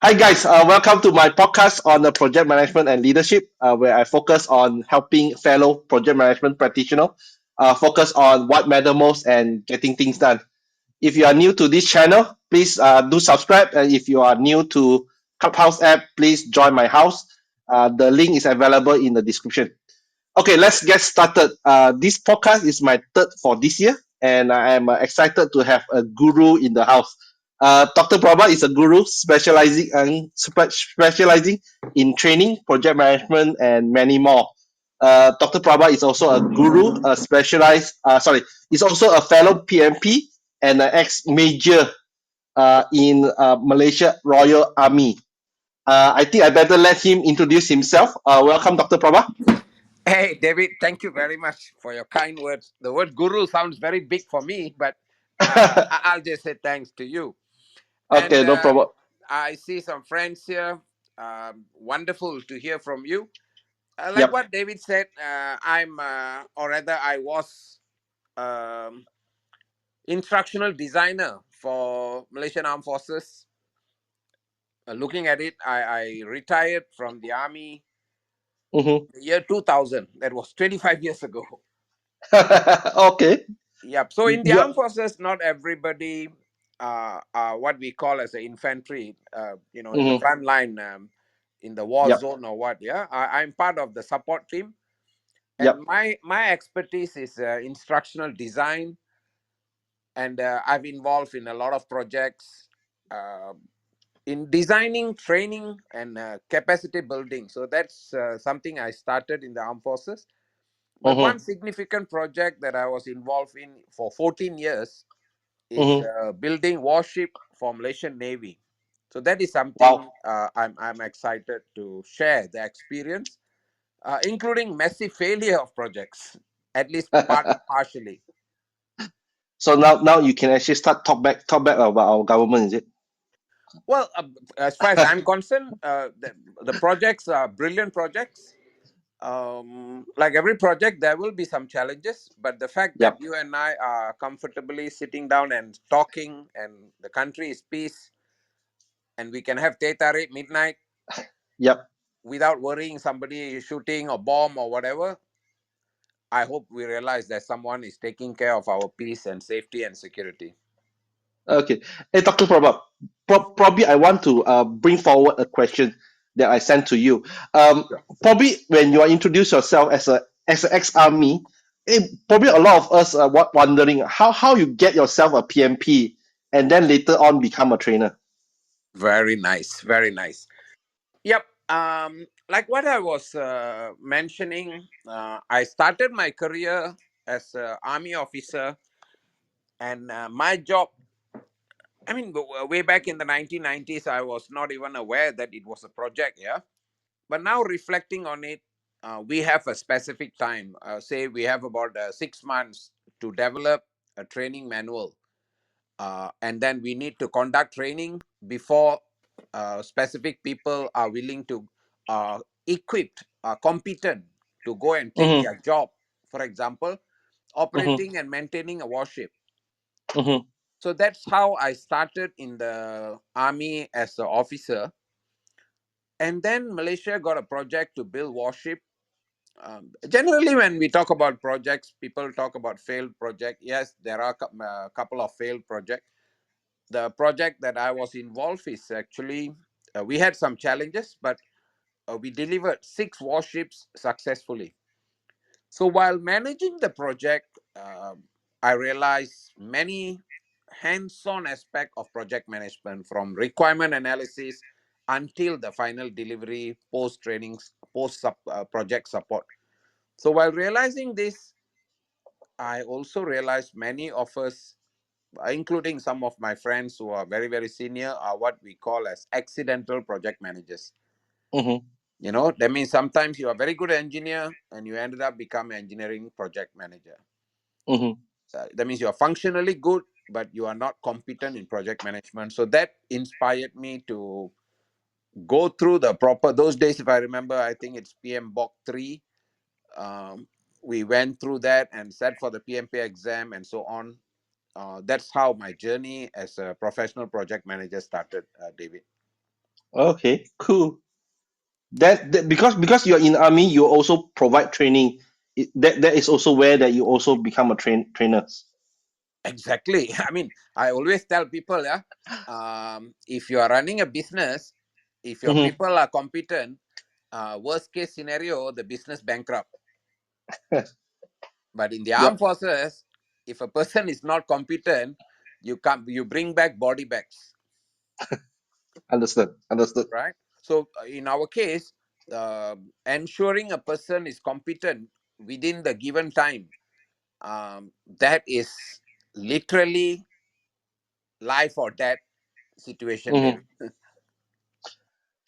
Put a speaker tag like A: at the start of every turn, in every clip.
A: Hi guys, welcome to my podcast on the project management and leadership, where I focus on helping fellow project management practitioners focus on what matters most and getting things done. If you are new to this channel, please do subscribe, and if you are new to Clubhouse app, please join my house. The link is available in the description. Okay, let's get started. This podcast is my third for this year, and I am excited to have a guru in the house. Dr. Prabha is a guru specializing in training, project management, and many more. Dr. Prabha is also a guru, a specialized, is also a fellow PMP and an ex-major in Malaysia Royal Army. I think I better let him introduce himself. Welcome, Dr. Prabha.
B: Hey, David, thank you very much for your kind words. The word guru sounds very big for me, but I'll just say thanks to you. And
A: Okay, no problem.
B: I see some friends here. Wonderful to hear from you. Like
A: Yep.
B: what David said, or rather, I was um, instructional designer for Malaysian Armed Forces. Looking at it, I retired from the Army
A: Mm-hmm.
B: the year 2000. That was 25 years ago.
A: Okay.
B: Yep. So in the
A: Yep.
B: armed forces, not everybody are what we call as an infantry. In the
A: Mm-hmm.
B: front line, in the war
A: Yep.
B: zone or what. Yeah, I'm part of the support team, and
A: Yep.
B: my expertise is instructional design, and I've involved in a lot of projects uh, in designing, training, and capacity building. So that's something I started in the armed forces. But
A: Mm-hmm.
B: one significant project that I was involved in for 14 years is
A: Mm-hmm.
B: building warship for Malaysian Navy. So that is
A: Wow.
B: something I'm excited to share the experience, including massive failure of projects, at least partially.
A: So now you can actually start talk back about our government, is it?
B: Well, as far as I'm concerned, the projects are brilliant projects. Like every project, there will be some challenges, but the fact that
A: Yep.
B: you and I are comfortably sitting down and talking, and the country is peace, and we can have teh tarik midnight
A: Yep.
B: without worrying somebody shooting or bomb or whatever. I hope we realize that someone is taking care of our peace and safety and security.
A: Okay. Hey, Dr. Prabha, probably I want to bring forward a question that I sent to you.
B: Sure.
A: Probably when you are introduce yourself as an ex-army, probably a lot of us are wondering how you get yourself a PMP and then later on become a trainer.
B: Very nice, very nice. Yep. Like what I was mentioning, I started my career as an army officer, and my job. I mean, way back in the 1990s, I was not even aware that it was a project. Yeah, but now reflecting on it, we have a specific time. Say we have about 6 months to develop a training manual, and then we need to conduct training before specific people are willing to equipped, competent to go and take
A: Mm-hmm.
B: their job. For example,
A: Mm-hmm.
B: operating and maintaining a warship.
A: Mm-hmm.
B: So that's how I started in the army as an officer, and then Malaysia got a project to build warship. Generally, when we talk about projects, people talk about failed project. Yes, there are a couple of failed projects. The project that I was involved is actually we had some challenges, but we delivered 6 warships successfully. So while managing the project, I realized many hands-on aspect of project management, from requirement analysis until the final delivery, post trainings, post project support. So while realizing this, I also realized many of us, including some of my friends who are very, very senior, are what we call as accidental project managers.
A: Mm-hmm.
B: That means sometimes you are a very good engineer and you ended up become engineering project manager.
A: Mm-hmm.
B: That means you are functionally good, but you are not competent in project management. So that inspired me to go through the proper, those days, if I remember, I think it's PM BOK 3. Um, we went through that and sat for the PMP exam and so on. That's how my journey as a professional project manager started, David.
A: Okay, cool. Because you're in army, you also provide training. That is also where that you also become a trainer.
B: Exactly. I mean, I always tell people, yeah, if you are running a business, if your
A: Mm-hmm.
B: people are competent, worst case scenario, the business bankrupt. But in the armed
A: Yep.
B: forces, if a person is not competent, you bring back body bags,
A: Understood. Understood.
B: right? So in our case, ensuring a person is competent within the given time, that is literally life or death situation there.
A: Mm-hmm.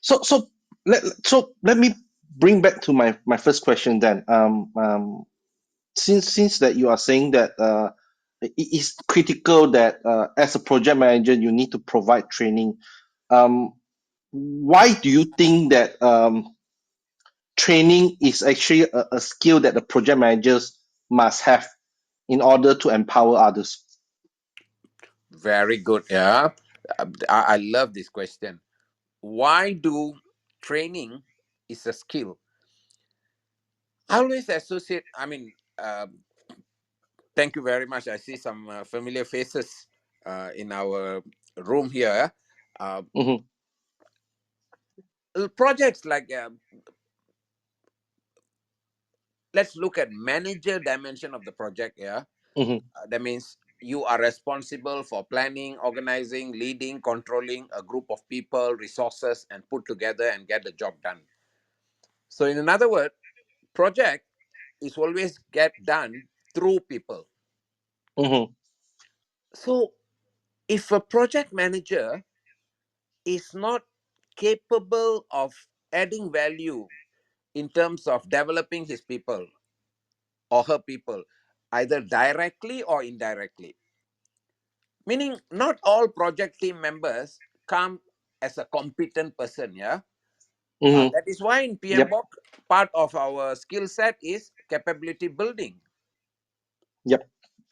A: So let me bring back to my first question then. Since that you are saying that it is critical that as a project manager you need to provide training. Um, why do you think that training is actually a skill that the project managers must have in order to empower others?
B: Very good. Yeah. I love this question. Why do training is a skill? I always associate, I mean, thank you very much. I see some familiar faces in our room here. Uh,
A: Mm-hmm.
B: Projects like, let's look at manager dimension of the project. Yeah.
A: Mm-hmm.
B: That means you are responsible for planning, organizing, leading, controlling a group of people, resources, and put together and get the job done. So, in another word, project is always get done through people.
A: Mm-hmm.
B: So, if a project manager is not capable of adding value in terms of developing his people or her people, either directly or indirectly, meaning not all project team members come as a competent person. Yeah.
A: Mm-hmm.
B: That is why in
A: Yep.
B: PMBOK, part of our skill set is capability building.
A: Yep.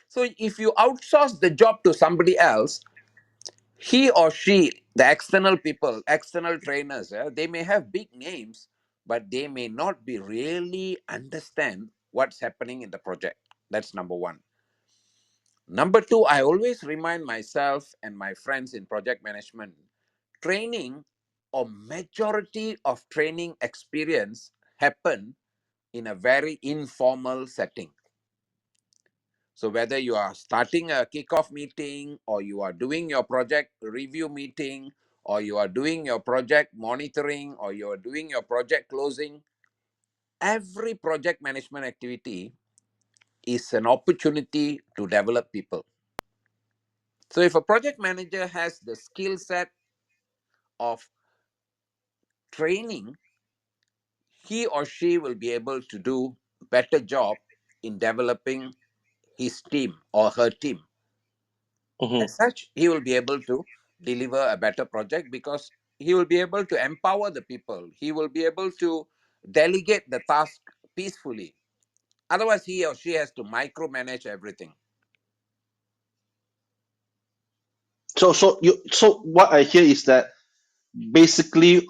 B: So if you outsource the job to somebody else, he or she, the external people, external trainers, they may have big names, but they may not be really understand what's happening in the project. That's number one. Number two, I always remind myself and my friends in project management, training or majority of training experience happen in a very informal setting. So whether you are starting a kickoff meeting or you are doing your project review meeting or you are doing your project monitoring or you are doing your project closing, every project management activity is an opportunity to develop people. So if a project manager has the skill set of training, he or she will be able to do better job in developing his team or her team.
A: Mm-hmm.
B: As such, he will be able to deliver a better project because he will be able to empower the people. He will be able to delegate the task peacefully. Otherwise, he or she has to micromanage everything.
A: So what I hear is that basically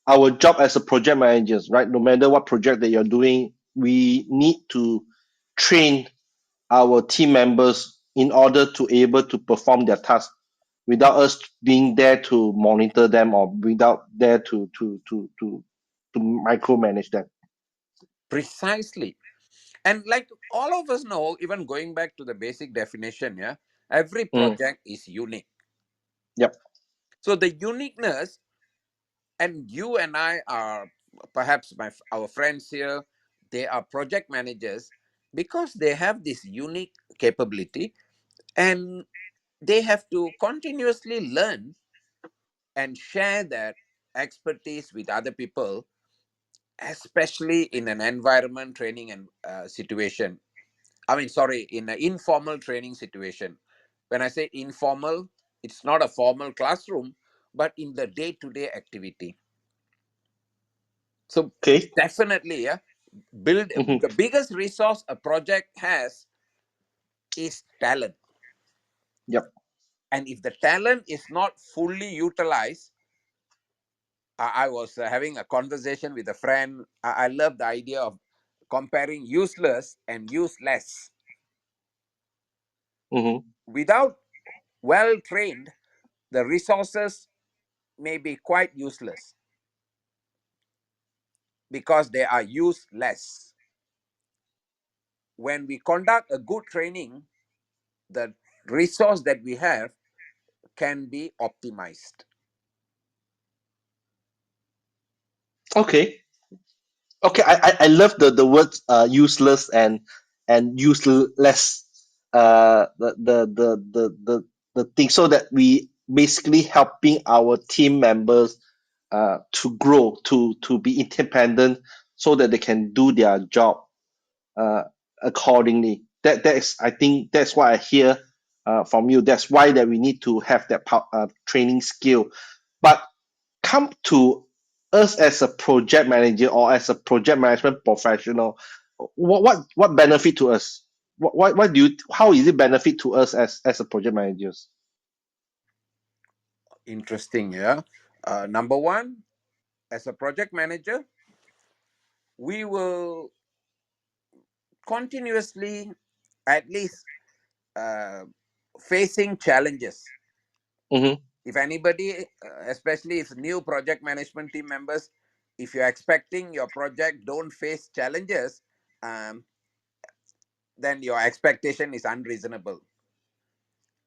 A: our job as a project managers, right? No matter what project that you're doing, we need to train our team members in order to able to perform their task without us being there to monitor them or without there to micromanage them.
B: Precisely. And like all of us know, even going back to the basic definition, yeah, every
A: Mm,
B: project is unique.
A: yep.
B: So the uniqueness, and you and I are perhaps our friends here, they are project managers because they have this unique capability and they have to continuously learn and share that expertise with other people, especially in an environment training and situation. I mean, sorry, in an informal training situation. When I say informal, it's not a formal classroom, but in the day-to-day activity. So
A: Okay.
B: definitely, yeah, build
A: Hmm.
B: the biggest resource a project has is talent.
A: Yep.
B: And if the talent is not fully utilized, I was having a conversation with a friend. I love the idea of comparing useless and useless.
A: Mm-hmm.
B: Without well trained, the resources may be quite useless because they are useless. When we conduct a good training, the resource that we have can be optimized.
A: Okay. Okay, I love the words useless and useless, the thing, so that we basically helping our team members to grow, to be independent, so that they can do their job uh, accordingly. That is, I think that's what I hear from you. That's why that we need to have that training skill. But come to us as a project manager or as a project management professional, what benefit to us? What do you, how is it benefit to us as a project managers?
B: Interesting, yeah. Number one, as a project manager, we will continuously, at least, uh, facing challenges.
A: Mm-hmm.
B: If anybody, especially if new project management team members, if you're expecting your project don't face challenges, um, then your expectation is unreasonable.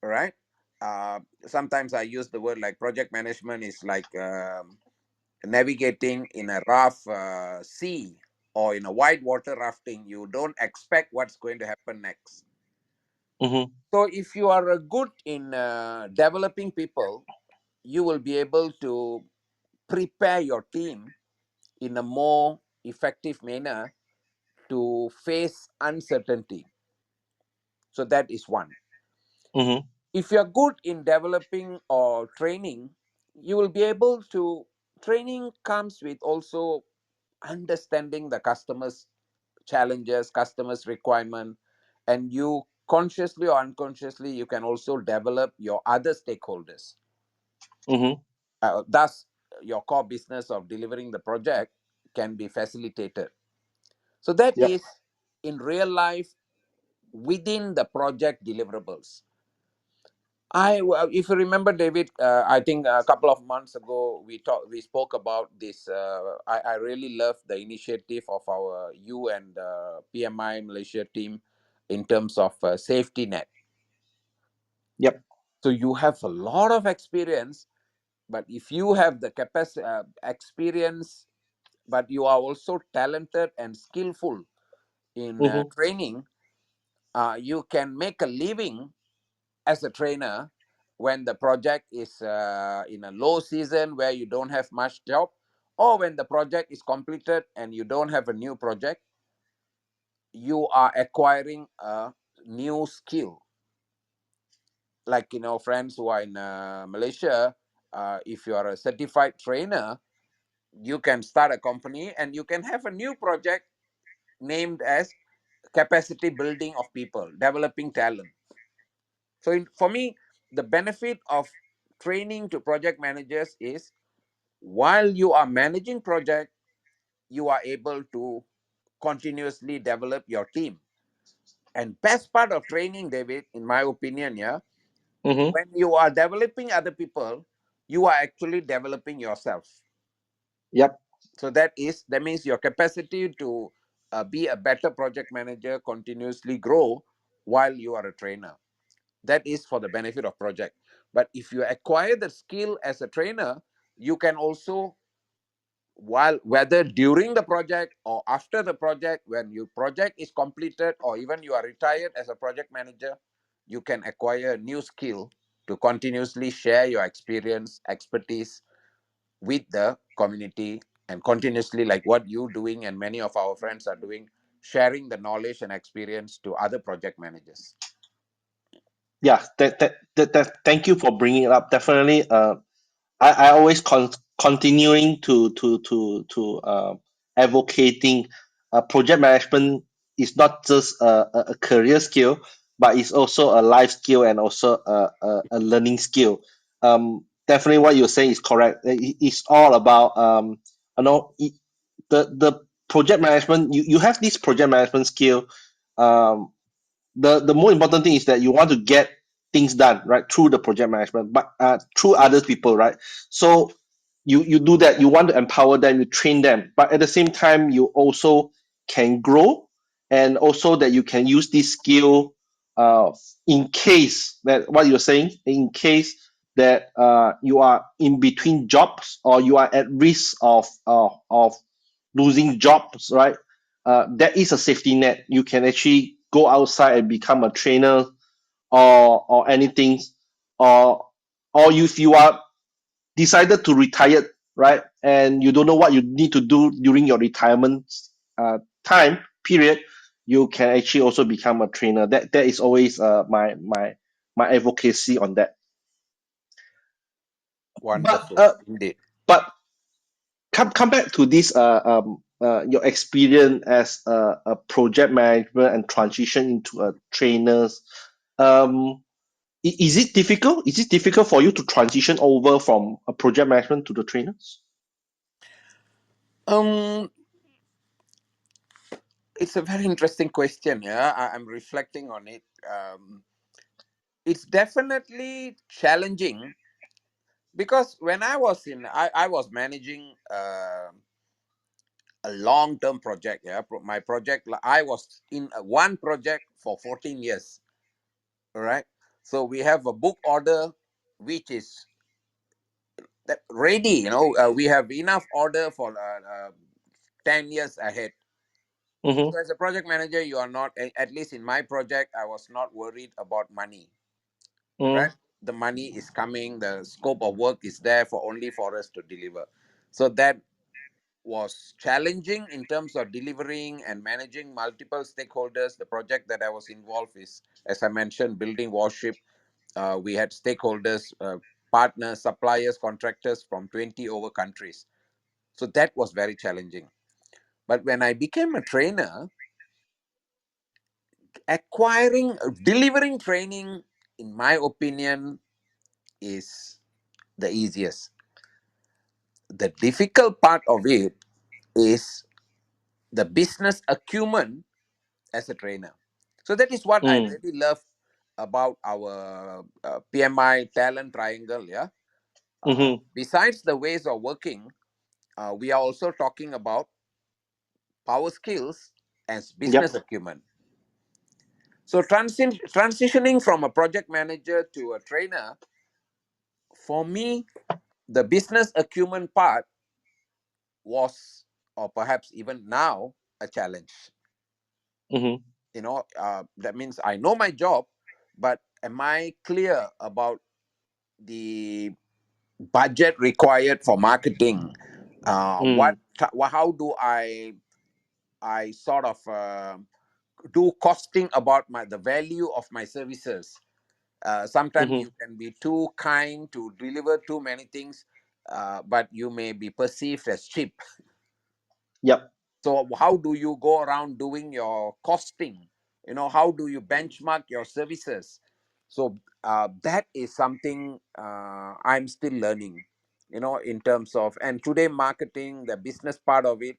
B: All right. Sometimes I use the word like project management is like navigating in a rough sea or in a wide water rafting. You don't expect what's going to happen next.
A: Mm-hmm.
B: So if you are good in developing people, you will be able to prepare your team in a more effective manner to face uncertainty. So that is one.
A: Mm-hmm.
B: If you're good in developing or training, you will be able to. Training comes with also understanding the customer's challenges, customer's requirement, and you consciously or unconsciously you can also develop your other stakeholders.
A: Mm-hmm.
B: Thus, your core business of delivering the project can be facilitated. So that
A: Yep.
B: is in real life within the project deliverables. If you remember, David, I think a couple of months ago we spoke about this. I really love the initiative of our you and PMI Malaysia team in terms of safety net.
A: Yep.
B: So you have a lot of experience, but if you have the capacity, experience, but you are also talented and skillful in
A: Mm-hmm.
B: training, you can make a living as a trainer when the project is in a low season where you don't have much job, or when the project is completed and you don't have a new project, you are acquiring a new skill. Like, friends who are in Malaysia, if you are a certified trainer, you can start a company and you can have a new project named as capacity building of people, developing talent. So for me, the benefit of training to project managers is while you are managing project, you are able to continuously develop your team. And best part of training, David, in my opinion, yeah,
A: Mm-hmm.
B: when you are developing other people, you are actually developing yourself.
A: Yep.
B: So that means your capacity to be a better project manager continuously grow while you are a trainer. That is for the benefit of project. But if you acquire the skill as a trainer, you can also, while whether during the project or after the project, when your project is completed or even you are retired as a project manager, you can acquire a new skill to continuously share your experience, expertise with the community, and continuously, like what you're doing and many of our friends are doing, sharing the knowledge and experience to other project managers.
A: Yeah. Thank you for bringing it up. Definitely. I always continuing to advocating project management is not just a career skill, but it's also a life skill and also a learning skill. definitely what you're saying is correct. It's all about you know it, the project management. You have this project management skill. Um, the more important thing is that you want to get things done right through the project management, but through other people, right? So you do that. You want to empower them, you train them, but at the same time, you also can grow, and also that you can use this skill in case that what you're saying, in case that you are in between jobs or you are at risk of losing jobs, right? That is a safety net. You can actually go outside and become a trainer or anything, or if you are decided to retire, right, and you don't know what you need to do during your retirement time period, you can actually also become a trainer. That is always my advocacy on that. But
B: Wonderful, indeed.
A: come back to this your experience as a project management and transition into a trainers. um is it difficult, for you to transition over from a project management to the trainers?
B: Um, it's a very interesting question. Yeah, I'm reflecting on it. It's definitely challenging because when I was I was managing a long-term project. Yeah, my project. I was in one project for 14 years. All right. So we have a book order which is ready. We have enough order for 10 years ahead.
A: Mm-hmm.
B: So as a project manager, you are not, at least in my project, I was not worried about money, right?
A: Mm-hmm.
B: The money is coming, the scope of work is there for only for us to deliver. So that was challenging in terms of delivering and managing multiple stakeholders. The project that I was involved is, as I mentioned, building warship. We had stakeholders, partners, suppliers, contractors from 20 over countries. So that was very challenging. But when I became a trainer, delivering training, in my opinion, is the easiest. The difficult part of it is the business acumen as a trainer. So that is what I
A: Mm.
B: really love about our PMI talent triangle. Yeah.
A: Mm-hmm.
B: Besides the ways of working, we are also talking about power skills and business
A: Yep.
B: acumen. So transitioning from a project manager to a trainer, for me, the business acumen part was, or perhaps even now, a challenge.
A: Mm-hmm.
B: That means I know my job, but am I clear about the budget required for marketing?
A: Mm.
B: How do I sort of do costing about the value of my services? Sometimes
A: Mm-hmm.
B: you can be too kind to deliver too many things, but you may be perceived as cheap.
A: Yep.
B: So how do you go around doing your costing? How do you benchmark your services? So that is something I'm still learning. In terms of, and today marketing, the business part of it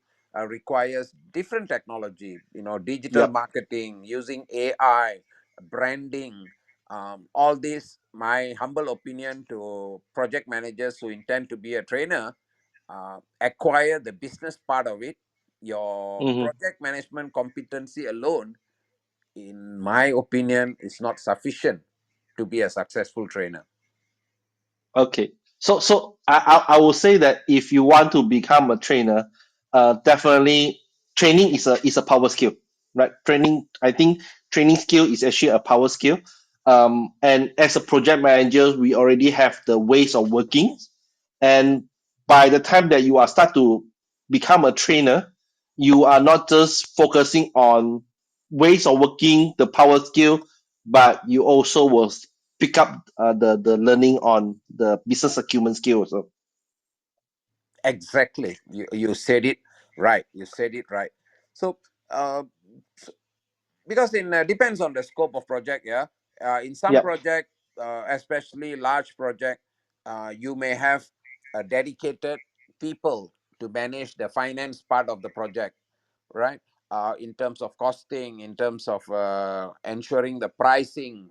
B: requires different technology. Digital
A: Yep.
B: marketing using AI, branding, all this. My humble opinion to project managers who intend to be a trainer, acquire the business part of it. Your
A: Mm-hmm.
B: project management competency alone, in my opinion, is not sufficient to be a successful trainer.
A: Okay. So I will say that if you want to become a trainer, definitely training is a power skill, right? Training, I think training skill is actually a power skill. And as a project manager, we already have the ways of working, and by the time that you are start to become a trainer, you are not just focusing on ways of working, the power skill, but you also will pick up the learning on the business acumen skills. So,
B: Exactly. You said it right. You said it right. So, uh, because in depends on the scope of project. Yeah. In some
A: yeah.
B: project, especially large project, You may have dedicated people to manage the finance part of the project, right? In terms of costing, in terms of ensuring the pricing,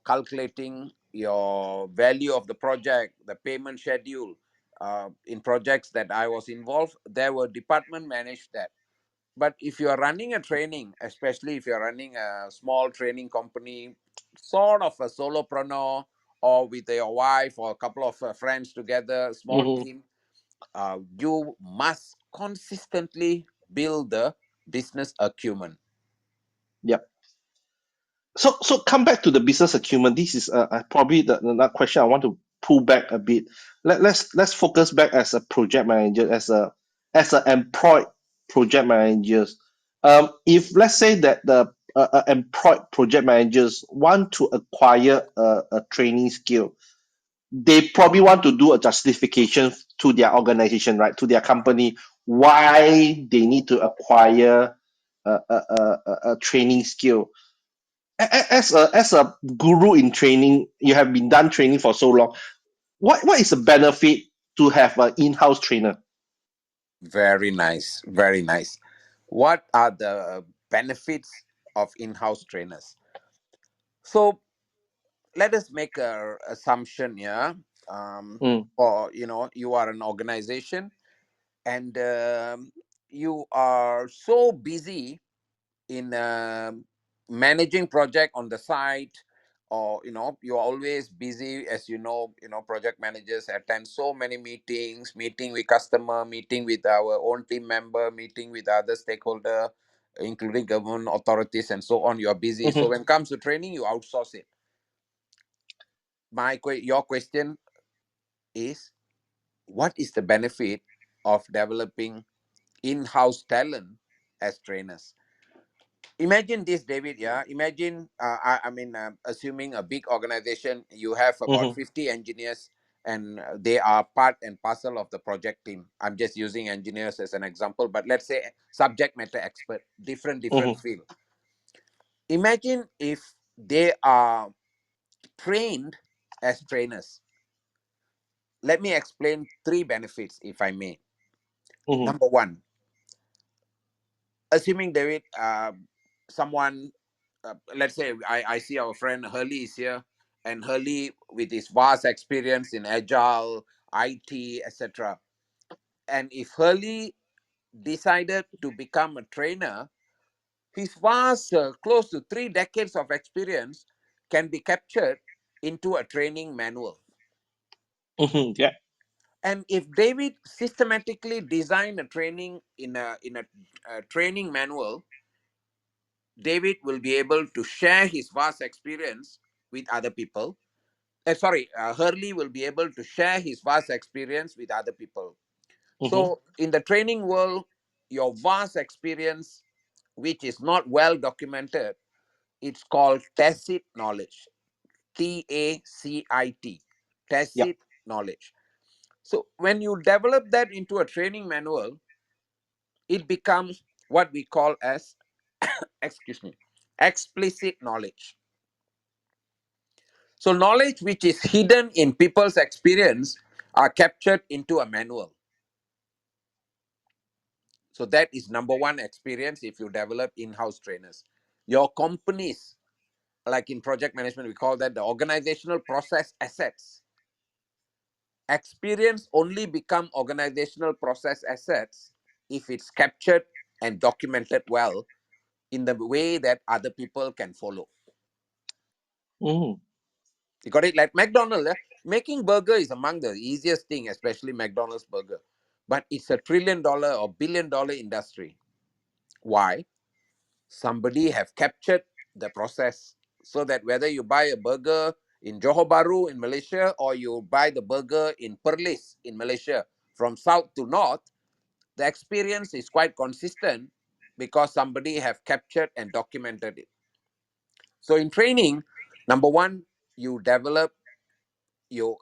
B: calculating your value of the project, the payment schedule. In projects that I was involved, there were department managed that. But if you are running a training, especially if you're running a small training company, sort of a solopreneur, or with your wife or a couple of friends together, small
A: Mm-hmm.
B: team, you must consistently build the business acumen.
A: Yep. So come back to the business acumen. This is probably the question I want to pull back a bit. Let's focus back as a project manager, as a employed project managers. If let's say that the employed project managers want to acquire a training skill, they probably want to do a justification to their organization, right, to their company, why they need to acquire a training skill. As a guru in training, you have been done training for so long. What is the benefit to have an in-house trainer?
B: Very nice, very nice. What are the benefits of in-house trainers? So let us make a assumption here.
A: Mm,
B: Or you are an organization, and you are so busy in managing project on the site, or you're always busy, as project managers attend so many meetings, meeting with customer, meeting with our own team member, meeting with other stakeholder, including government authorities and so on. You are busy, so
A: mhm,
B: when it comes to training, you outsource it. Your question is, what is the benefit of developing in-house talent as trainers? Imagine this, David. Yeah, imagine. Assuming a big organization, you have about
A: mhm,
B: 50 engineers, and they are part and parcel of the project team. I'm just using engineers as an example, but let's say subject matter expert, different
A: mhm,
B: field. Imagine if they are trained as trainers. Let me explain three benefits, if I may.
A: mhm,
B: Number one, assuming, David, someone, let's say I see our friend Hurley is here, and Hurley, with his vast experience in agile, IT, etc. And if Hurley decided to become a trainer, his vast, close to 3 decades of experience can be captured into a training manual.
A: mhm, yeah.
B: And if David systematically designed a training a training manual, David will be able to share his vast experience with other people. Hurley will be able to share his vast experience with other people.
A: Mhm,
B: So, in the training world, your vast experience, which is not well documented, it's called tacit knowledge. TACIT,
A: yep.
B: tacit knowledge. So, when you develop that into a training manual, it becomes what we call as, excuse me, explicit knowledge. So knowledge which is hidden in people's experience are captured into a manual. So that is number one experience if you develop in-house trainers. Your companies, like in project management, we call that the organizational process assets. Experience only become organizational process assets if it's captured and documented well in the way that other people can follow.
A: Mhm,
B: You got it? Like McDonald's, making burger is among the easiest thing, especially McDonald's burger. But it's a $1 trillion or $1 billion industry. Why? Somebody have captured the process, so that whether you buy a burger in Johor Bahru in Malaysia, or you buy the burger in Perlis in Malaysia, from south to north, the experience is quite consistent because somebody have captured and documented it. So in training, number one, you develop you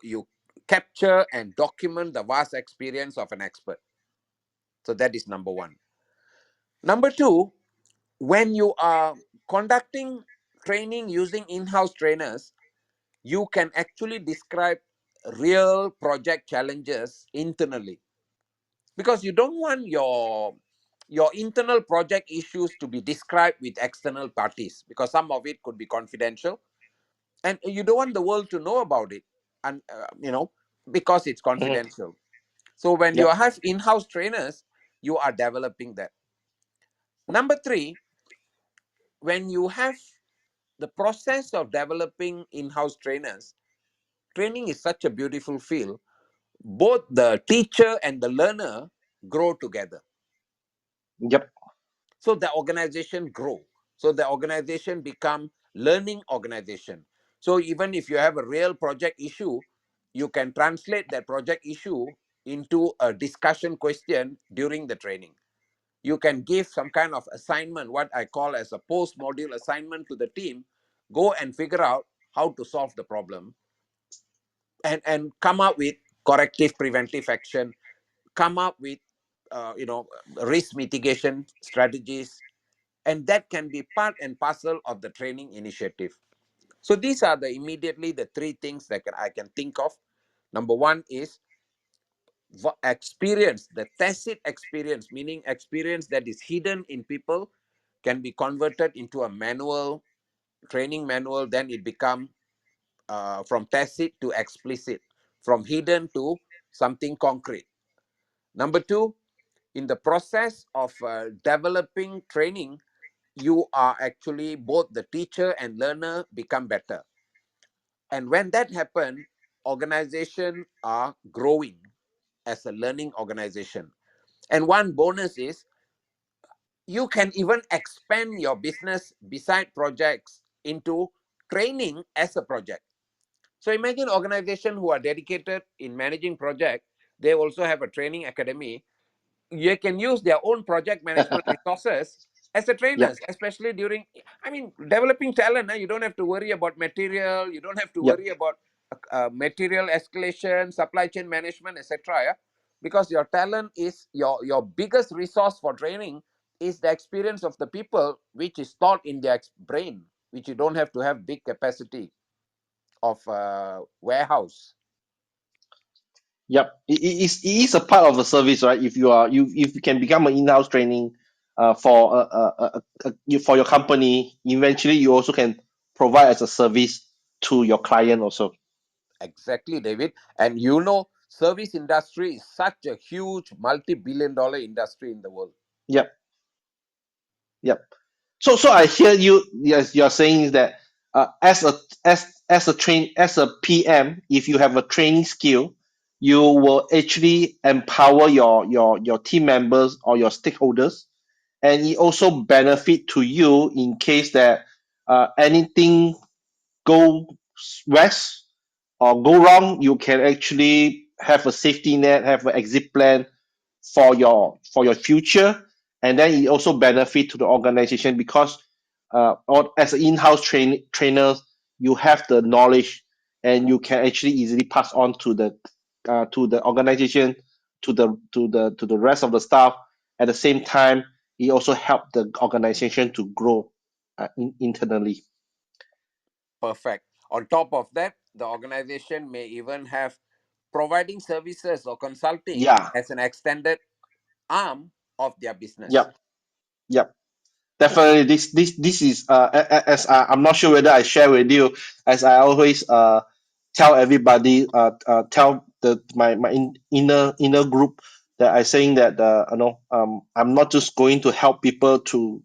B: capture and document the vast experience of an expert. So that is number one. Number two, when you are conducting training using in-house trainers, you can actually describe real project challenges internally, because you don't want your internal project issues to be described with external parties, because some of it could be confidential and you don't want the world to know about it, and because it's
A: Mhm.
B: confidential. So when you
A: Yep.
B: have in-house trainers, you are developing that. Number 3, when you have the process of developing in-house trainers, training is such a beautiful field. Both the teacher and the learner grow together,
A: Yep.
B: so the organization grow, so the organization become learning organization. So even if you have a real project issue, you can translate that project issue into a discussion question during the training. You can give some kind of assignment, what I call as a post module assignment, to the team. Go and figure out how to solve the problem, and come up with corrective preventive action, come up with risk mitigation strategies, and that can be part and parcel of the training initiative. So these are the immediately the 3 things that I can think of. Number 1 is experience, the tacit experience, meaning experience that is hidden in people, can be converted into a manual, training manual. Then it become from tacit to explicit, from hidden to something concrete. Number 2, in the process of developing training, you are actually both the teacher and learner become better. And when that happen, organization are growing as a learning organization. And one bonus is you can even expand your business beside projects into training as a project. So imagine organization who are dedicated in managing project, they also have a training academy. You can use their own project management resources as a
A: Yep.
B: trainers, especially during, I mean, developing talent. You don't have to worry about material, you don't have to
A: Yep.
B: worry about material escalation, supply chain management, etc. Yeah, because your talent is your biggest resource for training, is the experience of the people, which is taught in their brain, which you don't have to have big capacity of warehouse.
A: Yep. It is a part of the service, right? If you can become an in-house training for your company, eventually you also can provide as a service to your client also.
B: Exactly, David. And service industry is such a huge multi-billion-dollar industry in the world.
A: Yep. Yep. So I hear you. Yes, you're saying that as a PM, if you have a training skill, you will actually empower your team members or your stakeholders, and it also benefit to you in case that anything go west or go wrong. You can actually have a safety net, have an exit plan for your future, and then it also benefit to the organization because or as an in-house trainer, you have the knowledge and you can actually easily pass on to the organization, to the rest of the staff. At the same time, it also help the organization to grow internally.
B: Perfect. On top of that, the organization may even have providing services or consulting
A: Yeah.
B: as an extended arm of their business.
A: Yep. Yep. Definitely, this is as I'm not sure whether I share with you, as I always tell everybody, tell my inner group, that I saying that I'm not just going to help people to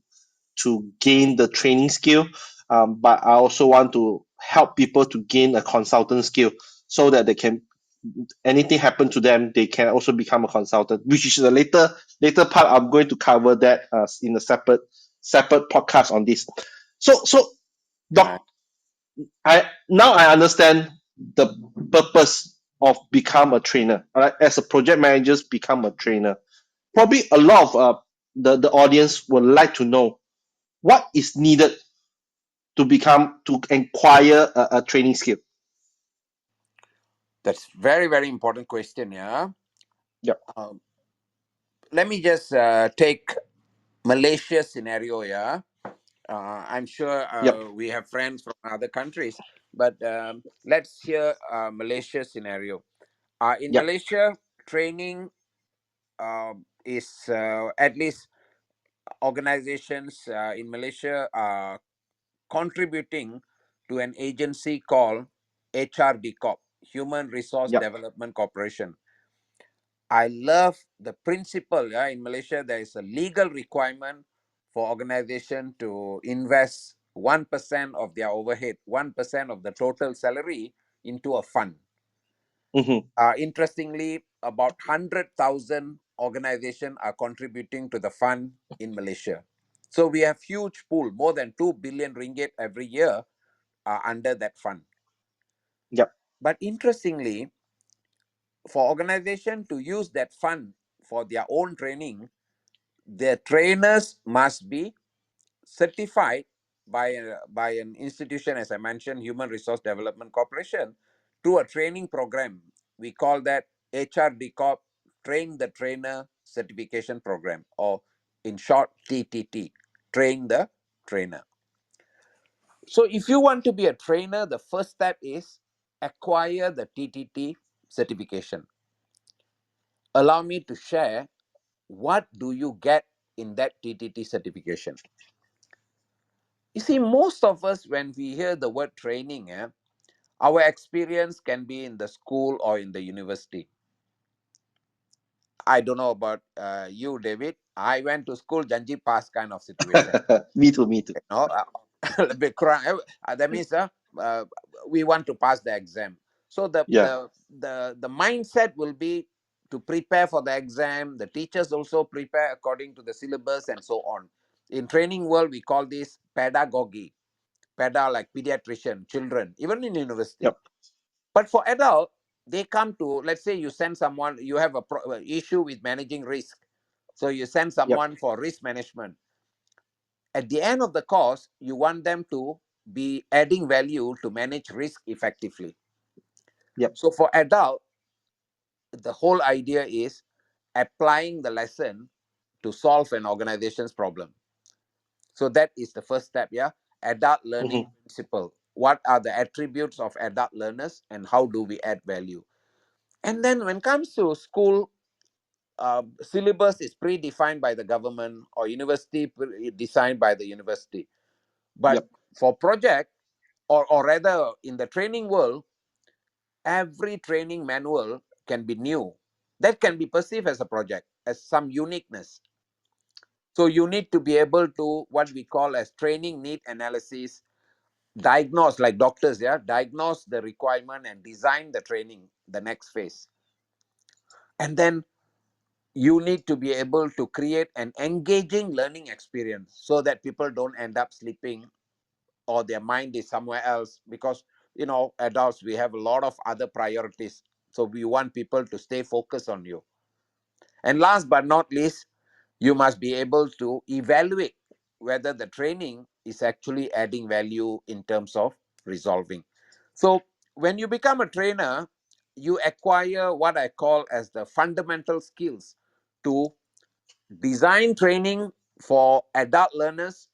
A: gain the training skill, but I also want to help people to gain a consultant skill, so that they can, anything happen to them, they can also become a consultant, which is the later part. I'm going to cover that in a separate podcast on this. So
B: Nice.
A: doc, I understand the purpose of become a trainer. All right, as a project manager, become a trainer. Probably a lot of the audience would like to know what is needed to acquire a training skill.
B: That's very, very important question. Yeah.
A: Yep.
B: Um, Let me just take Malaysia scenario. Yeah. I'm sure
A: Yep.
B: we have friends from other countries. But let's hear Malaysia scenario. In
A: Yep.
B: Malaysia, training is at least organizations in Malaysia are contributing to an agency called HRD Corp, Human Resource
A: Yep.
B: Development Corporation. I love the principle. Yeah, in Malaysia, there is a legal requirement for organization to invest 1% of their overhead, 1% of the total salary into a fund.
A: Mm-hmm.
B: Interestingly, about 100,000 organizations are contributing to the fund in Malaysia. So we have huge pool, more than 2 billion ringgit every year under that fund.
A: Yep.
B: But interestingly, for organization to use that fund for their own training, their trainers must be certified by an institution, as I mentioned, Human Resource Development Corporation, through a training program. We call that HRD Corp Train the Trainer Certification Program, or in short, TTT, Train the Trainer. So, if you want to be a trainer, the first step is acquire the TTT certification. Allow me to share what do you get in that TTT certification. You see, most of us, when we hear the word training, our experience can be in the school or in the university. I don't know about you, David. I went to school, janji pass kind of situation.
A: Me too. Me too.
B: You know, lebih kurang, that means uh, we want to pass the exam. So
A: Yeah.
B: the mindset will be to prepare for the exam. The teachers also prepare according to the syllabus and so on. In training world, we call this pedagogy. Peda like pediatrician, children, even in university.
A: Yep.
B: But for adult, they come to, let's say you send someone, you have a issue with managing risk. So you send
A: Yep.
B: someone for risk management. At the end of the course, you want them to be adding value to manage risk effectively.
A: Yep.
B: So for adult, the whole idea is applying the lesson to solve an organization's problem. So that is the first step, yeah. Adult learning
A: Mm-hmm.
B: principle. What are the attributes of adult learners and how do we add value? And then when it comes to school, syllabus is predefined by the government or university designed by the university. But
A: Yep.
B: for project, or rather in the training world, every training manual can be new. That can be perceived as a project, as some uniqueness. So you need to be able to what we call as training need analysis, diagnose like doctors, yeah, diagnose the requirement and design the training, the next phase. And then you need to be able to create an engaging learning experience so that people don't end up sleeping or their mind is somewhere else, because adults, we have a lot of other priorities, so we want people to stay focused on you. And last but not least, you must be able to evaluate whether the training is actually adding value in terms of resolving. So when you become a trainer, you acquire what I call as the fundamental skills to design training for adult learners,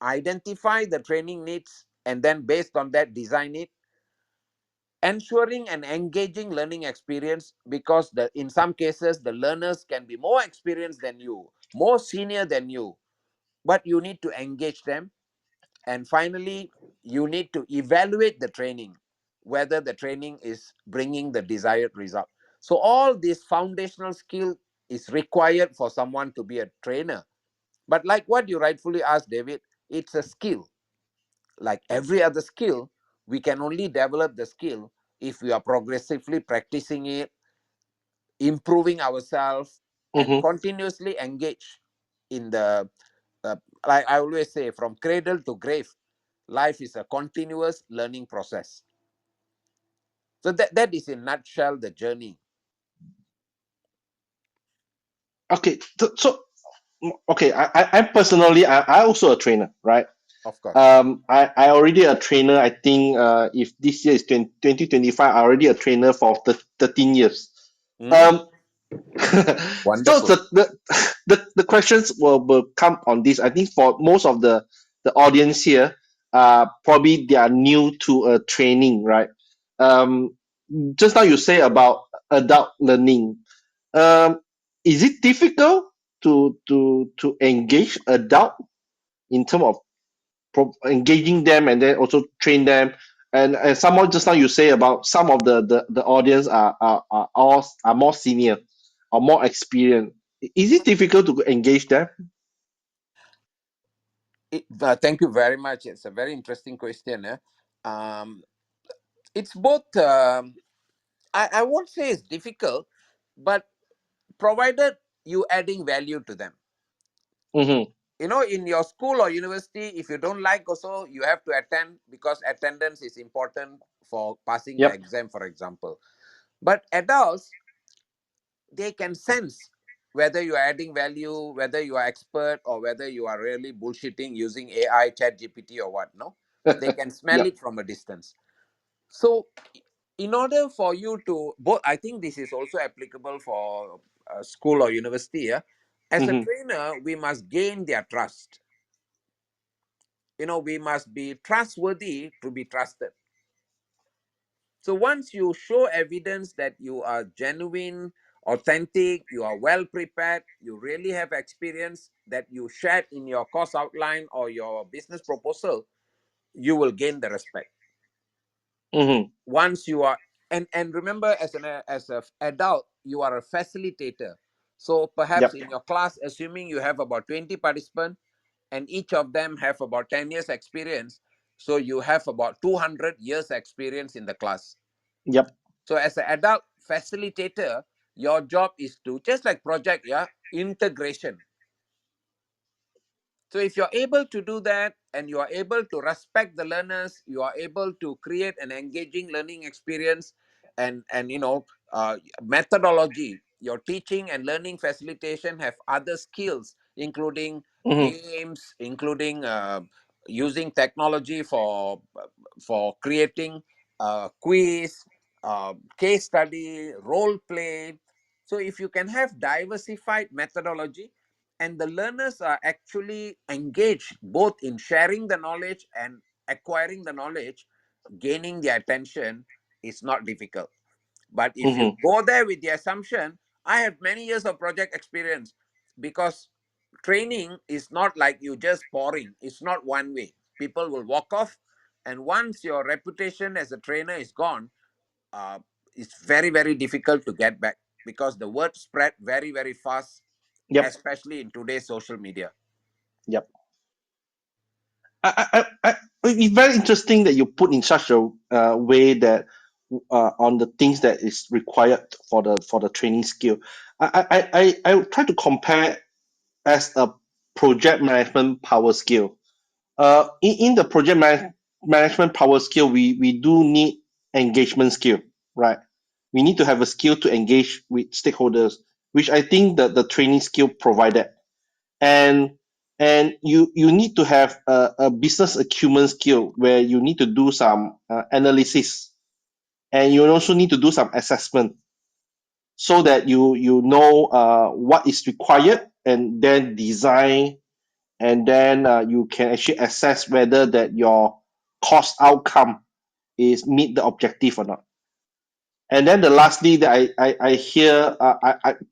B: identify the training needs, and then based on that design it, ensuring an engaging learning experience, because in some cases the learners can be more experienced than you, more senior than you, but you need to engage them. And finally, you need to evaluate the training, whether the training is bringing the desired result. So all this foundational skill is required for someone to be a trainer. But like what you rightfully asked, David, it's a skill. Like every other skill, we can only develop the skill if we are progressively practicing it, improving ourselves, and
A: Mm-hmm.
B: continuously engage in the, uh, like I always say, from cradle to grave, life is a continuous learning process. So that is in nutshell the journey.
A: Okay. Okay. I'm personally, I also a trainer, right?
B: Of course.
A: I already a trainer. I think if this year is 2025, I already a trainer for 13 years.
B: Mhm.
A: Um, so
B: Wonderful.
A: the questions will come on this. I think for most of the audience here, probably they are new to a training, right? Um, just now you say about adult learning. Um, is it difficult to engage adult in terms of engaging them and then also train them? And someone just now you say about some of the audience are more senior or more experienced. Is it difficult to engage them?
B: Thank you very much. It's a very interesting question. Um, it's both. I won't say it's difficult, but provided you adding value to them.
A: Mm-hmm.
B: In your school or university, if you don't like, also you have to attend because attendance is important for passing the
A: Yep.
B: exam, for example. But adults, they can sense whether you are adding value, whether you are expert, or whether you are really bullshitting using AI, chat gpt, or what. No, they can smell
A: Yep.
B: it from a distance. So in order for you to both, I think this is also applicable for school or university. Yeah? As a
A: Mm-hmm.
B: trainer, we must gain their trust. We must be trustworthy to be trusted. So once you show evidence that you are genuine, authentic, you are well prepared, you really have experience that you shared in your course outline or your business proposal, you will gain the respect.
A: Mm-hmm.
B: Once you are, and remember, as an adult, you are a facilitator. So perhaps
A: Yep.
B: in your class, assuming you have about 20 participants and each of them have about 10 years experience, so you have about 200 years experience in the class.
A: Yep.
B: So as an adult facilitator, your job is to, just like project, yeah, integration. So if you're able to do that and you are able to respect the learners, you are able to create an engaging learning experience, and methodology. Your teaching and learning facilitation have other skills, including
A: Mm-hmm.
B: games, including using technology for creating quiz, case study, role play. So if you can have diversified methodology, and the learners are actually engaged both in sharing the knowledge and acquiring the knowledge, gaining their attention is not difficult. But if you
A: Mm-hmm.
B: go there with the assumption, I have many years of project experience, because training is not like you just pouring, it's not one way. People will walk off, and once your reputation as a trainer is gone, uh, it's very, very difficult to get back, because the word spread very, very fast,
A: Yep.
B: especially in today's social media.
A: Yep. It's very interesting that you put in such a way that on the things that is required for the training skill. I try to compare as a project management power skill. In the management power skill, we do need engagement skill, right? We need to have a skill to engage with stakeholders, which I think that the training skill provided. And you need to have a business acumen skill where you need to do some analysis, and you also need to do some assessment so that you know what is required, and then design, and then you can actually assess whether that your cost outcome is meet the objective or not. And then the lastly that I hear,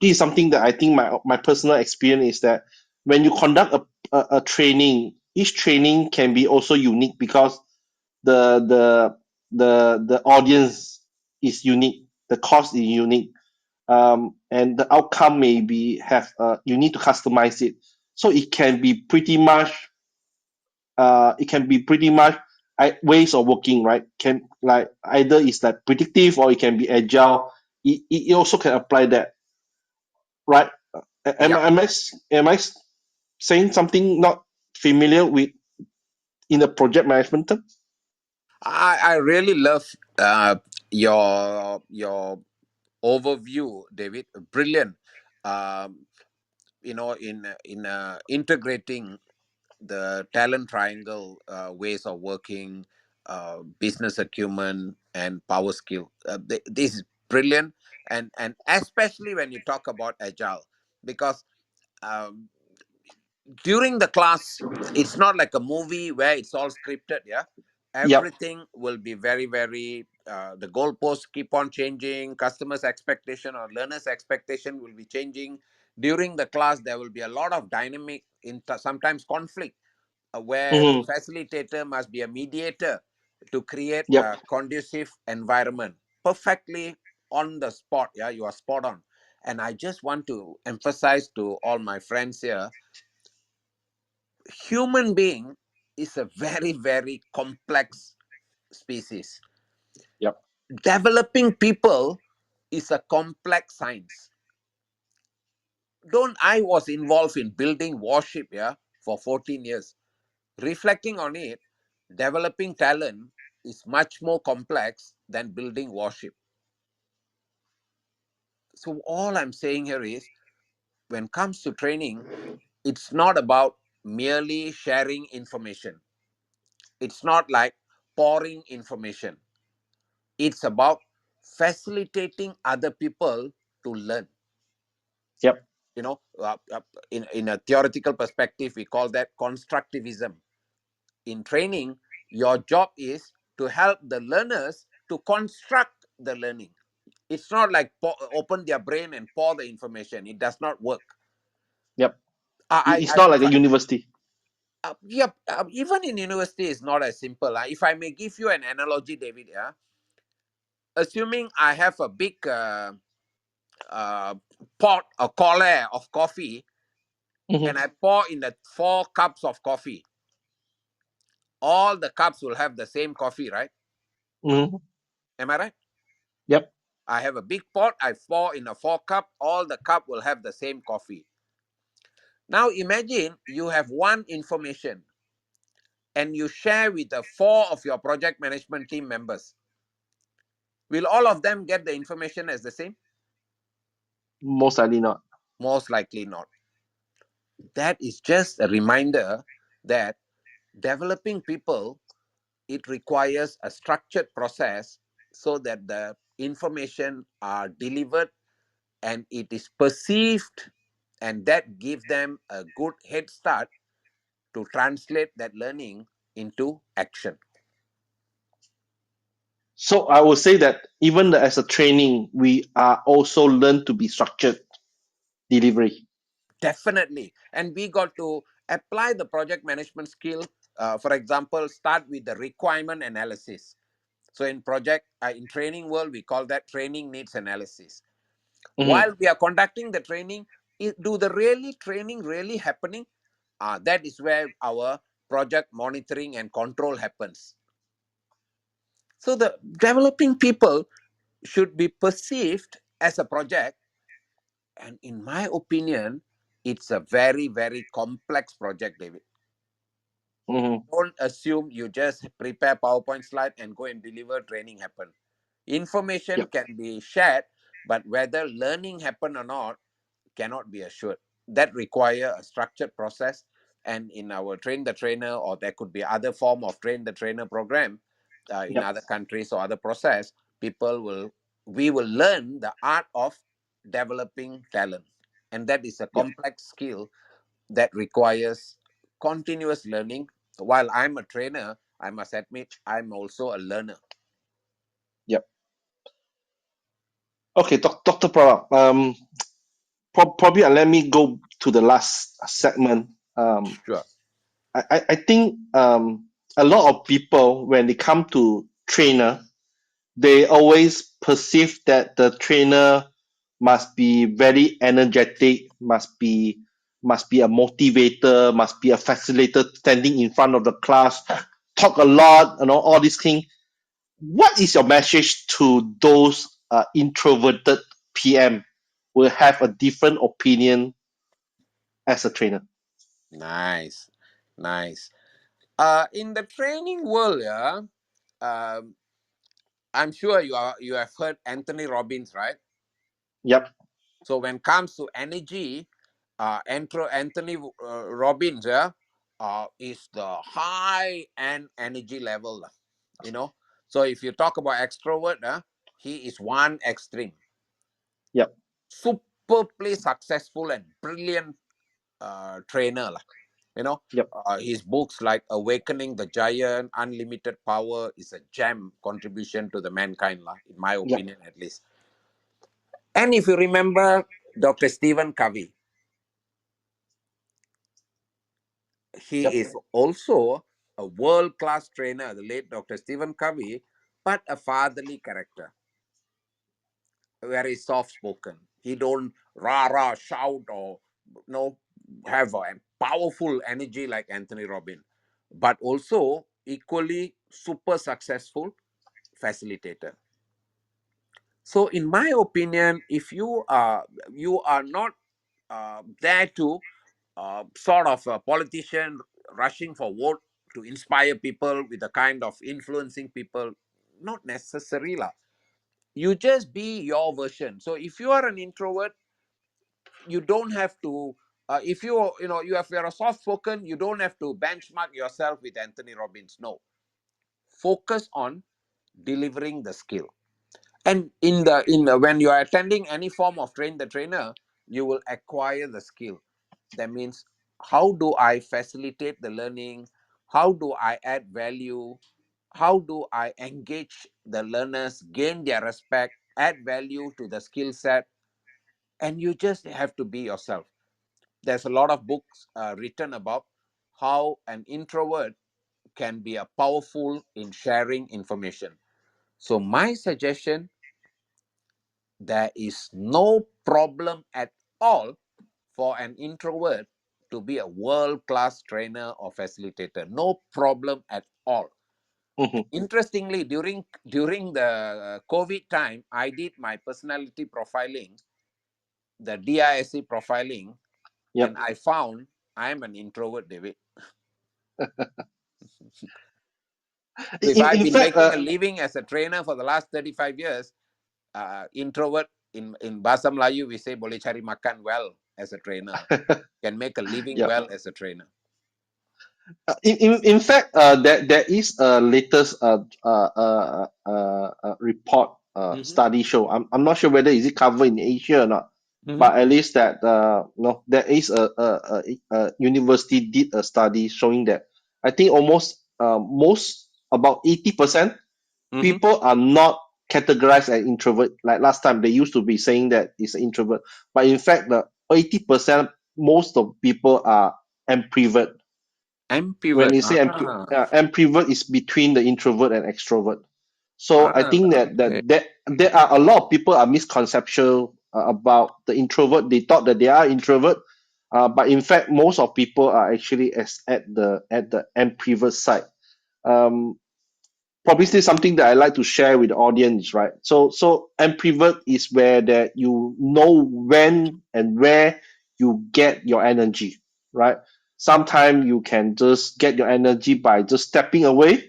A: this is something that I think my personal experience is that when you conduct a training, each training can be also unique because the the the audience is unique, the cost is unique, and the outcome may be have you need to customize it. So it can be pretty much ways of working, right? Can like either it's like predictive or it can be agile. It also can apply that, right?
B: Yeah,
A: Am I saying something not familiar with in the project management term?
B: I really love your overview, David. Brilliant. Um, in integrating the talent triangle, ways of working, business acumen, and power skill. This is brilliant, and especially when you talk about agile, because um, during the class, it's not like a movie where it's all scripted. Yeah,
A: Yep.
B: everything will be very, very. The goalposts keep on changing. Customers' expectation or learners' expectation will be changing. During the class, there will be a lot of dynamic, sometimes conflict, where the
A: Mm-hmm.
B: facilitator must be a mediator to create
A: Yep.
B: a conducive environment. Perfectly on the spot. Yeah, you are spot on. And I just want to emphasize to all my friends here, human being is a very, very complex species.
A: Yep.
B: Developing people is a complex science. Don't I was involved in building warship, yeah, for 14 years. Reflecting on it, developing talent is much more complex than building warship. So all I'm saying here is, when it comes to training, it's not about merely sharing information. It's not like pouring information. It's about facilitating other people to learn.
A: Yep.
B: You know, in a theoretical perspective, we call that constructivism. In training, your job is to help the learners to construct the learning. It's not like open their brain and pour the information. It does not work.
A: Yep.
B: I,
A: It's
B: I
A: not like a university.
B: Yep. Even in university, it's not as simple. If I may give you an analogy, David, yeah, assuming I have a big uh, pot or collar of coffee, and
A: Mm-hmm.
B: I pour in the 4 cups of coffee, all the cups will have the same coffee, right?
A: Mm-hmm.
B: Am I right?
A: Yep.
B: I have a big pot, I pour in a 4 cup, all the cup will have the same coffee. Now imagine you have one information and you share with the 4 of your project management team members. Will all of them get the information as the same?
A: Most likely not.
B: Most likely not. That is just a reminder that developing people, it requires a structured process so that the information are delivered and it is perceived, and that gives them a good head start to translate that learning into action.
A: So I would say that even as a training, we are also learn to be structured delivery.
B: Definitely. And we got to apply the project management skill. For example, start with the requirement analysis. So in training world, we call that training needs analysis.
A: Mm-hmm.
B: While we are conducting the training, do the really training really happening? That is where our project monitoring and control happens. So the developing people should be perceived as a project, and in my opinion, it's a very, very complex project, David.
A: Mm-hmm.
B: Don't assume you just prepare PowerPoint slide and go and deliver, training happen. Information
A: Yep.
B: can be shared, but whether learning happen or not cannot be assured. That require a structured process. And in our train the trainer, or there could be other form of train the trainer program, in
A: Yep.
B: other countries or other process, people will we will learn the art of developing talent, and that is a
A: Yep.
B: complex skill that requires continuous learning. While I'm a trainer, I must admit I'm also a learner.
A: Yep. Okay, Dr. Prabha. Probably let me go to the last segment.
B: Sure.
A: I think a lot of people when they come to trainer, they always perceive that the trainer must be very energetic, must be a motivator, must be a facilitator standing in front of the class, talk a lot, all these things. What is your message to those introverted PM who have a different opinion as a trainer?
B: Nice, nice. In the training world, yeah, um, I'm sure you have heard Anthony Robbins, right?
A: Yep.
B: So when it comes to energy, Anthony Robbins, yeah, is the high end energy level, you know. So if you talk about extrovert, he is one extreme,
A: Yep.
B: superbly successful and brilliant, trainer lah. You know,
A: Yep.
B: his books like Awakening the Giant, Unlimited Power is a gem contribution to the mankind lah, in my
A: Yep.
B: opinion at least. And if you remember Dr. Stephen Covey, he
A: Yep.
B: is also a world-class trainer, the late Dr. Stephen Covey, but a fatherly character, very soft-spoken. He don't rah rah shout or no have a powerful energy like Anthony Robbins, but also equally super successful facilitator. So, in my opinion, if you are not there to sort of a politician rushing for vote to inspire people with the kind of influencing people, not necessary lah. You just be your version. So if you are an introvert, you don't have to if you're a soft spoken, you don't have to benchmark yourself with Anthony Robbins. No, focus on delivering the skill. And when you are attending any form of train the trainer, you will acquire the skill. That means, how do I facilitate the learning? How do I add value? How do I engage the learners, gain their respect, add value to the skill set? And you just have to be yourself. There's a lot of books written about how an introvert can be a powerful in sharing information. So my suggestion, there is no problem at all for an introvert to be a world class trainer or facilitator. No problem at all.
A: Hmm.
B: Interestingly, during the COVID time, I did my personality profiling, the DISC profiling, and
A: Yep.
B: I found I am an introvert, David. So if I've
A: In
B: been
A: fact,
B: making a living as a trainer for the last 35 years, introvert, in Bahasa Melayu, we say boleh cari makan well as a trainer, can make a living
A: yep.
B: well as a trainer.
A: In fact, there is a latest report
B: Mm-hmm.
A: study show. I'm not sure whether is it covered in Asia or not,
B: Mm-hmm.
A: but at least that no, there is a university did a study showing that I think almost most about 80%
B: Mm-hmm.
A: people are not categorized as introvert. Like last time, they used to be saying that it's an introvert, but in fact, the 80% most of people are ambivert. When
B: Ambivert.
A: you say ambivert is between the introvert and extrovert. So I think that
B: Okay.
A: there are a lot of people are misconceptual about the introvert. They thought that they are introvert, but in fact, most of people are actually as at the ambivert side. Um, Probably something that I like to share with the audience, right? So ambivert is where that you know when and where you get your energy, right? Sometimes you can just get your energy by just stepping away,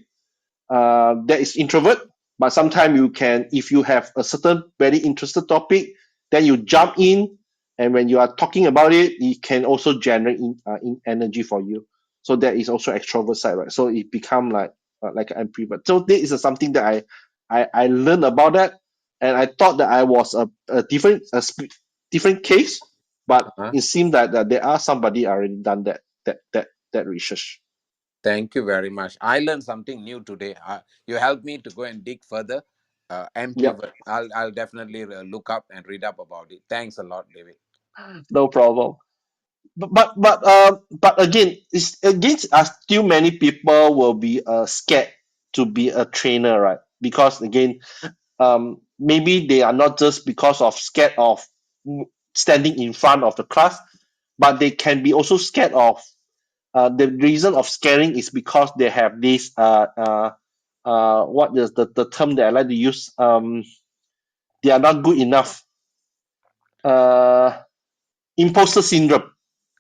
A: that is introvert. But sometimes you can, if you have a certain very interested topic, then you jump in, and when you are talking about it, it can also generate in energy for you. So that is also extrovert side, right? So it become like an ambivert. So this is something that I learned about that, and I thought that I was a different different case, but
B: Uh-huh.
A: it seemed that there are somebody already done that research.
B: Thank you very much. I learned something new today. You helped me to go and dig further.
A: Yep,
B: Ambivert. I'll definitely look up and read up about it. Thanks a lot, David.
A: no problem. But again, it's against still many people will be scared to be a trainer, right? Because again, maybe they are not just because of scared of standing in front of the class, but they can be also scared of the reason of scaring is because they have this what is the term that I like to use, they are not good enough, uh imposter syndrome.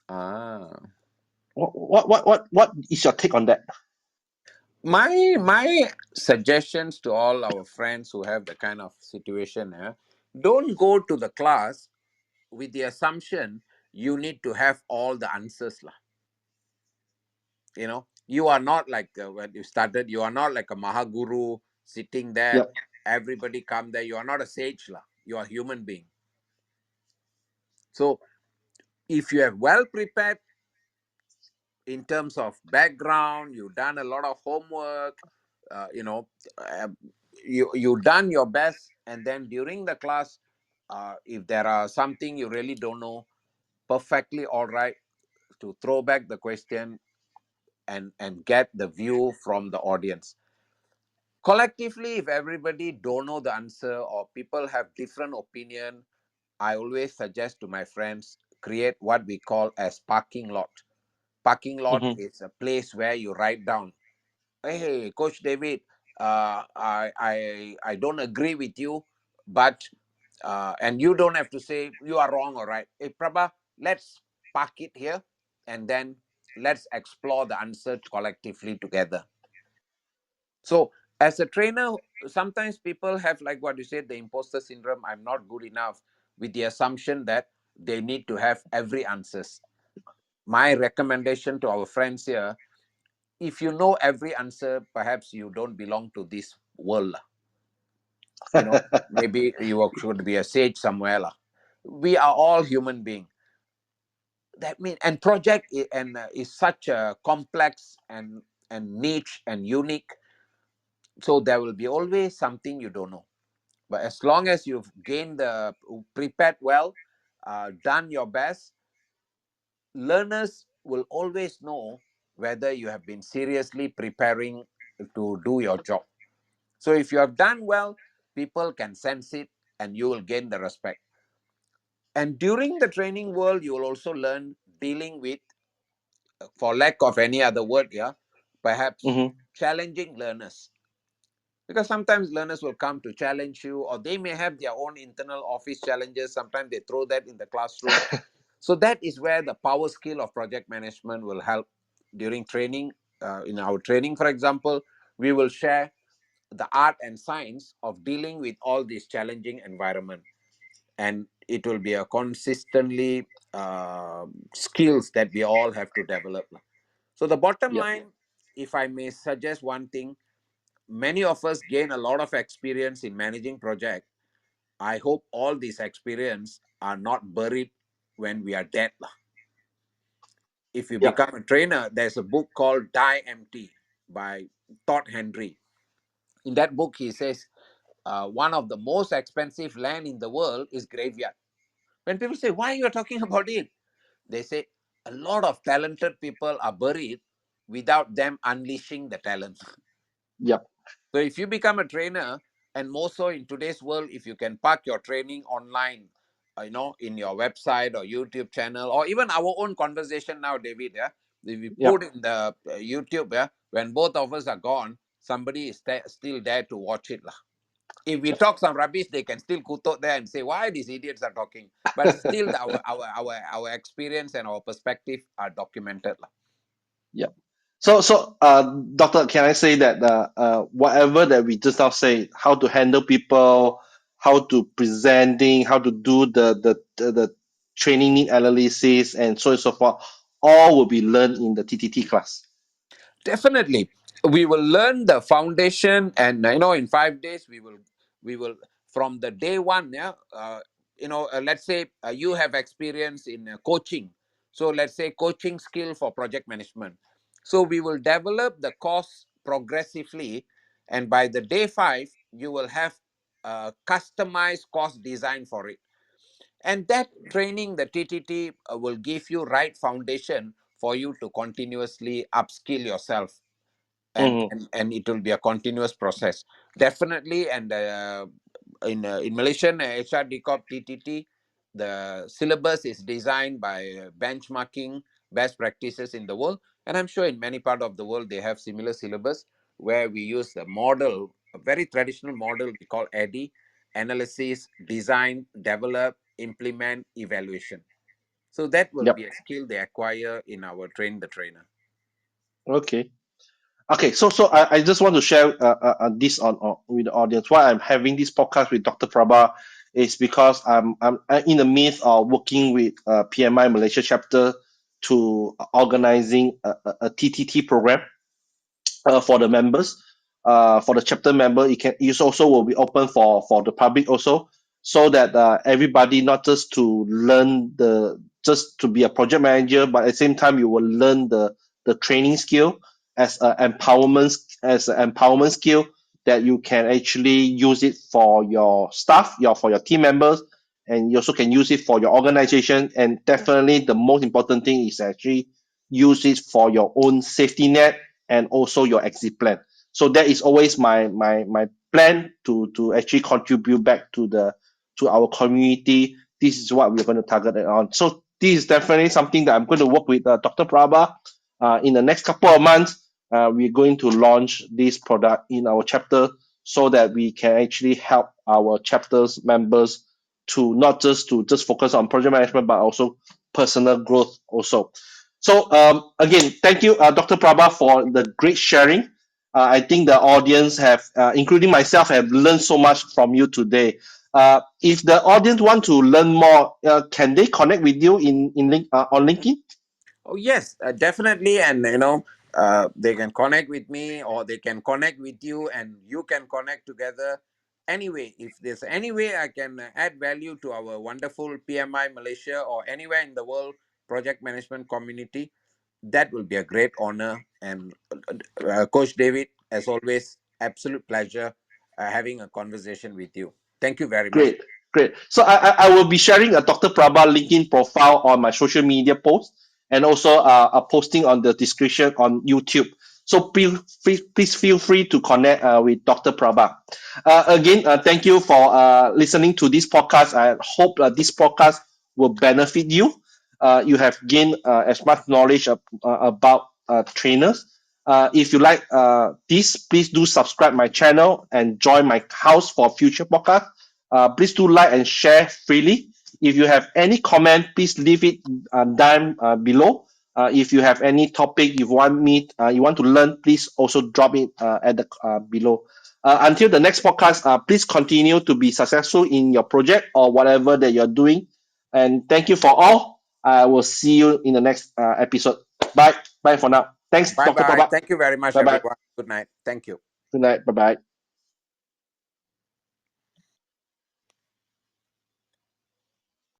B: Ah.
A: What is your take on that?
B: My suggestions to all our friends who have the kind of situation, don't go to the class with the assumption you need to have all the answers lah. You are not like when you started, you are not like a mahaguru sitting there,
A: Yep.
B: everybody come there. You are not a sage lah. You are a human being. So If you have well prepared in terms of background, you've done a lot of homework, you know, uh, you done your best, and then during the class, if there are something you really don't know, perfectly all right to throw back the question and get the view from the audience. Collectively, if everybody don't know the answer or people have different opinion, I always suggest to my friends, create what we call as parking lot. Parking lot
A: Mm-hmm.
B: is a place where you write down, hey, Coach David, I don't agree with you, but and you don't have to say you are wrong or right. Hey, Prabha, let's park it here, and then let's explore the answer collectively together. So, as a trainer, sometimes people have, like what you said, the imposter syndrome. I'm not good enough, with the assumption that they need to have every answers. My recommendation to our friends here: if you know every answer, perhaps you don't belong to this world. You know, maybe you should be a sage somewhere. We are all human beings. That means, and is such a complex and niche and unique. So there will be always something you don't know. But as long as you've gained the prepared well, done your best, learners will always know whether you have been seriously preparing to do your job. So if you have done well, people can sense it and you will gain the respect. And during the training world, you will also learn dealing with, for lack of any other word here, perhaps
A: Mm-hmm.
B: challenging learners. Because sometimes learners will come to challenge you, or they may have their own internal office challenges. Sometimes they throw that in the classroom. So that is where the power skill of project management will help during training. In our training, for example, we will share the art and science of dealing with all these challenging environment, and it will be a consistently skills that we all have to develop. So the bottom
A: Yep.
B: line, if I may suggest one thing, many of us gain a lot of experience in managing project. I hope all these experience are not buried when we are dead. If you
A: Yep.
B: become a trainer, there's a book called Die Empty by Todd Henry. In that book, he says one of the most expensive land in the world is graveyard. When people say, why you are talking about it? They say a lot of talented people are buried without them unleashing the talent.
A: Yep.
B: So if you become a trainer, and more so in today's world, if you can park your training online, in your website or YouTube channel, or even our own conversation now, David, yeah, if we
A: Yep.
B: put in the YouTube, yeah, when both of us are gone, somebody is still there to watch it. If we
A: Yep.
B: talk some rubbish, they can still kutok there and say, why these idiots are talking? But still, our experience and our perspective are documented.
A: Yep. Doctor, can I say that whatever that we just now say, how to handle people, how to presenting, how to do the training need analysis, and so on and so forth, all will be learned in the TTT class.
B: Definitely, we will learn the foundation, and in 5 days we will from the day one. Yeah, let's say you have experience in coaching. So let's say coaching skill for project management. So we will develop the course progressively, and by the day 5, you will have a customized course design for it. And that training, the TTT, will give you right foundation for you to continuously upskill yourself, and
A: Mm-hmm.
B: and it will be a continuous process, definitely. And in Malaysian HRD Corp TTT, the syllabus is designed by benchmarking best practices in the world, and I'm sure in many part of the world they have similar syllabus, where we use the model, a very traditional model we call ADDIE: analysis, design, develop, implement, evaluation. So that will be
A: Yep.
B: a skill they acquire in our train the trainer.
A: Okay. Okay, so I just want to share this on with the audience. Why I'm having this podcast with Dr. Prabha is because I'm in the midst of working with PMI Malaysia chapter to organizing a TTT program for the members. For the chapter member, it also will be open for the public also, so that everybody not just to learn just to be a project manager, but at the same time you will learn the training skill as an empowerment skill that you can actually use it for your staff, for your team members, and you also can use it for your organization. And definitely the most important thing is actually use it for your own safety net and also your exit plan. So that is always my plan to actually contribute back to our community. This is what we're going to target it on. So this is definitely something that I'm going to work with Dr. Prabha in the next couple of months. We're going to launch this product in our chapter so that we can actually help our chapters members to not just focus on project management but also personal growth also. So again, thank you, Dr. Prabha, for the great sharing. I think the audience have, including myself, have learned so much from you today. If the audience want to learn more, can they connect with you on LinkedIn?
B: Oh yes, definitely, and they can connect with me, or they can connect with you, and you can connect together. Anyway, if there's any way I can add value to our wonderful PMI Malaysia or anywhere in the world project management community, that will be a great honor. And Coach David, as always, absolute pleasure having a conversation with you. Thank you very much.
A: Great, great. So I will be sharing a Dr. Prabha LinkedIn profile on my social media post and also a posting on the description on YouTube. So please feel free to connect with Dr. Prabha. Again, thank you for listening to this podcast. I hope this podcast will benefit you. You have gained as much knowledge about trainers. If you like this, please do subscribe my channel and join my house for future podcasts. Please do like and share freely. If you have any comment, please leave it down below. If you have any topic you want to learn, please also drop it at the below. Until the next podcast, please continue to be successful in your project or whatever that you're doing. And thank you for all. I will see you in the next episode. Bye. Bye for now. Thanks,
B: Bye
A: Dr.
B: bye.
A: Prabhat.
B: Thank you very much,
A: Bye bye.
B: everyone. Good night. Thank you.
A: Good night. Bye bye.